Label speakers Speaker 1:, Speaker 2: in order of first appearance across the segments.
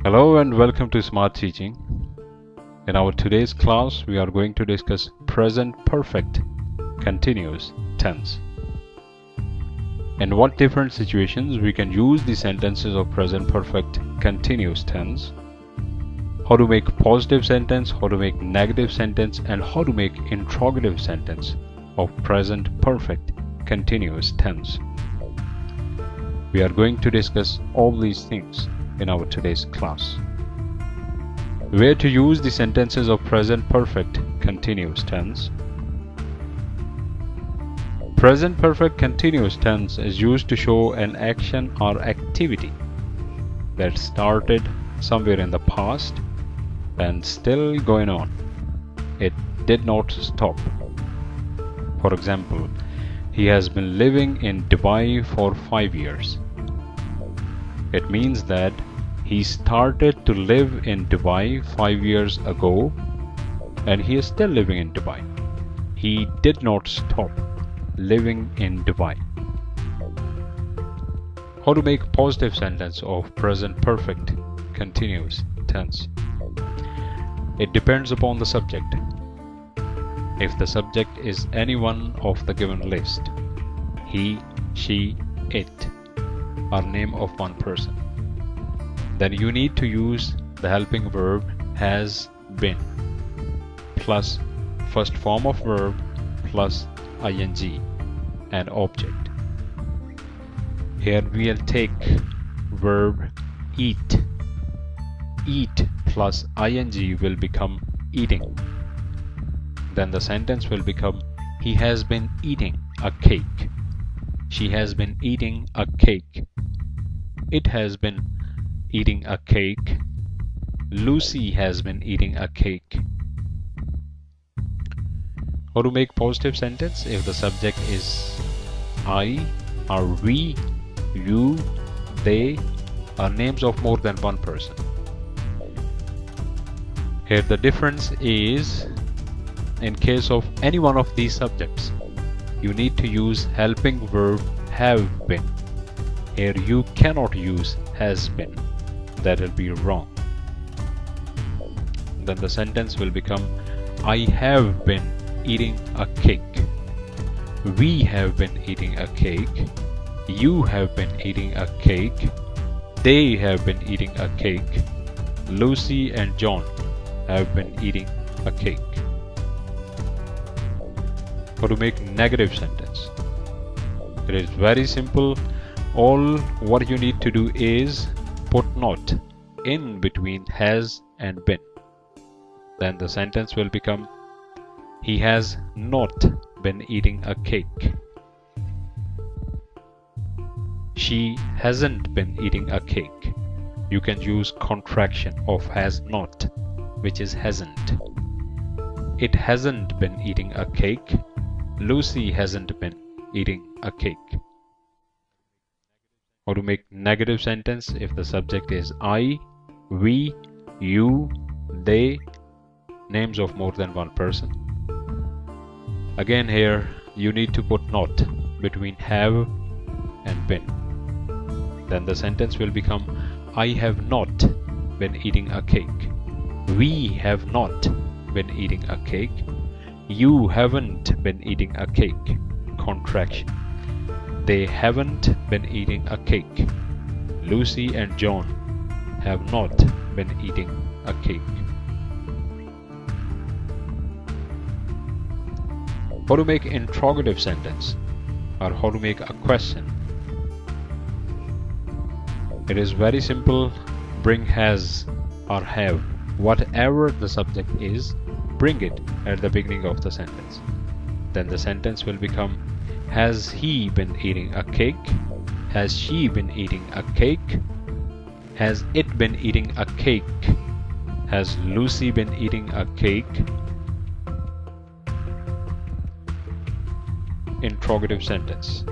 Speaker 1: Hello and welcome to Smart Teaching. In our today's class, we are going to discuss present perfect continuous tense. In what different situations we can use the sentences of present perfect continuous tense, how to make positive sentence, how to make negative sentence, and how to make interrogative sentence of present perfect continuous tense. We are going to discuss all these things in our today's class. Where to use the sentences of present perfect continuous tense. Present perfect continuous tense is used to show an action or activity that started somewhere in the past and still going on. It did not stop. For example, he has been living in Dubai for 5 years. It means that he started to live in Dubai 5 years ago and he is still living in Dubai. He did not stop living in Dubai. How to make positive sentence of present perfect continuous tense. It depends upon the subject. If the subject is any one of the given list, he, she, it are name of one person, then you need to use the helping verb has been plus first form of verb plus ing and object. Here we'll take verb eat. Eat plus ing will become eating. Then the sentence will become he has been eating a cake. She has been eating a cake. It has been eating a cake. Lucy has been eating a cake. How to make positive sentence if the subject is I or we, you, they are names of more than one person. Here the difference is in case of any one of these subjects, you need to use helping verb have been. Here you cannot use has been. That will be wrong. Then the sentence will become I have been eating a cake. We have been eating a cake. You have been eating a cake. They have been eating a cake. Lucy and John have been eating a cake. How to make negative sentence. It is very simple. All what you need to do is put not in between has and been. Then the sentence will become he has not been eating a cake. She hasn't been eating a cake. You can use contraction of has not, which is hasn't. It hasn't been eating a cake. Lucy hasn't been eating a cake. How to make negative sentence if the subject is I, we, you, they, names of more than one person. Again here you need to put not between have and been. Then the sentence will become I have not been eating a cake. We have not been eating a cake. You haven't been eating a cake. Contraction. They haven't been eating a cake. Lucy and John have not been eating a cake. How to make interrogative sentence or how to make a question. It is very simple. Bring has or have. Whatever the subject is, bring it at the beginning of the sentence. Then the sentence will become has he been eating a cake? Has she been eating a cake? Has it been eating a cake? Has Lucy been eating a cake? Interrogative sentence.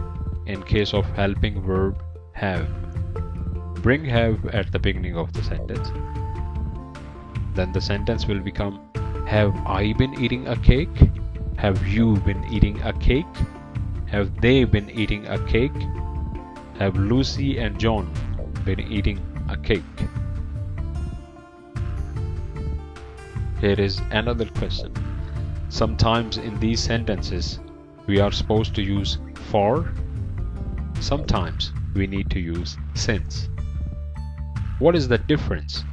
Speaker 1: In case of helping verb have, bring have at the beginning of the sentence. Then the sentence will become have I been eating a cake? Have you been eating a cake? Have they been eating a cake? Have Lucy and John been eating a cake? here is another question. Sometimes in these sentences we are supposed to use for. Sometimes we need to use since. What is the difference?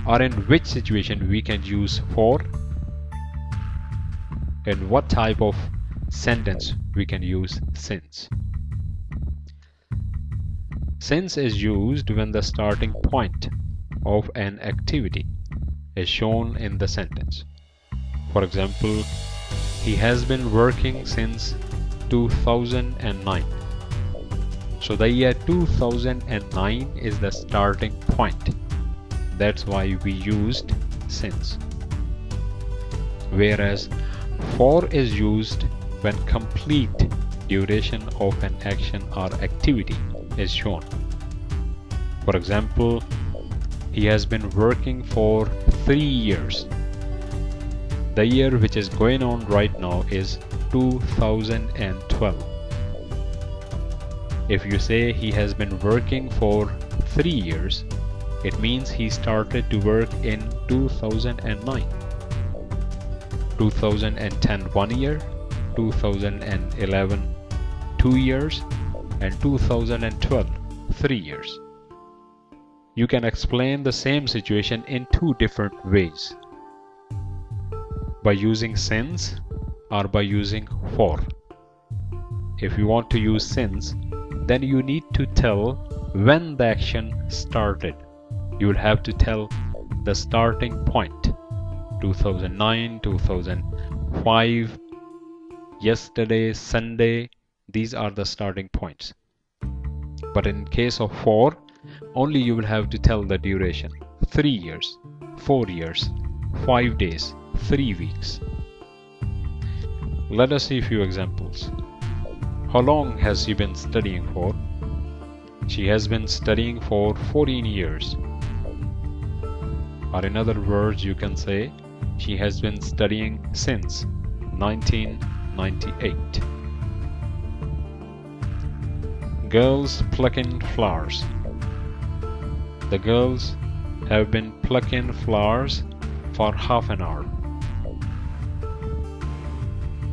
Speaker 1: Or in which situation we can use for? In what type of sentence we can use since? Since is used when the starting point of an activity is shown in the sentence. For example, he has been working since 2009. So the year 2009 is the starting point. That's why we used since. Whereas for is used when complete duration of an action or activity is shown. For example, he has been working for 3 years. The year which is going on right now is 2012. If you say he has been working for 3 years, it means he started to work in 2009. 2010 1 year, 2011 2 years, and 2012 3 years. You can explain the same situation in two different ways, by using since or by using for. If you want to use since, then you need to tell when the action started. You will have to tell the starting point. 2009, 2005, yesterday, Sunday, these are the starting points. But in case of for, only you will have to tell the duration. 3 years, 4 years, 5 days, 3 weeks. Let us see a few examples. How long has she been studying for? She has been studying for 14 years. Or in other words, you can say she has been studying since 1998. Girls plucking flowers. The girls have been plucking flowers for half an hour.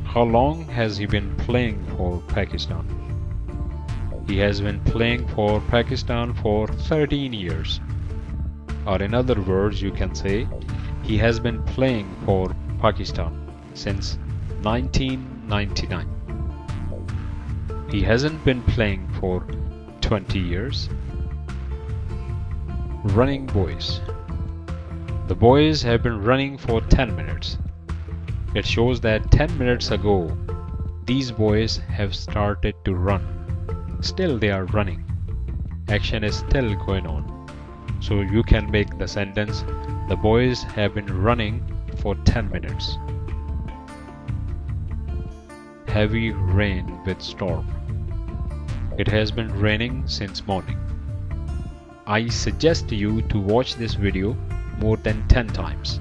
Speaker 1: How long has he been playing for Pakistan? He has been playing for Pakistan for 13 years. Or in other words, you can say he has been playing for Pakistan since 1999. He hasn't been playing for 20 years. Running boys. The boys have been running for 10 minutes. It shows that 10 minutes ago, these boys have started to run. Still they are running. Action is still going on. So you can make the sentence, the boys have been running for 10 minutes. Heavy rain with storm. It has been raining since morning. I suggest you to watch this video more than 10 times.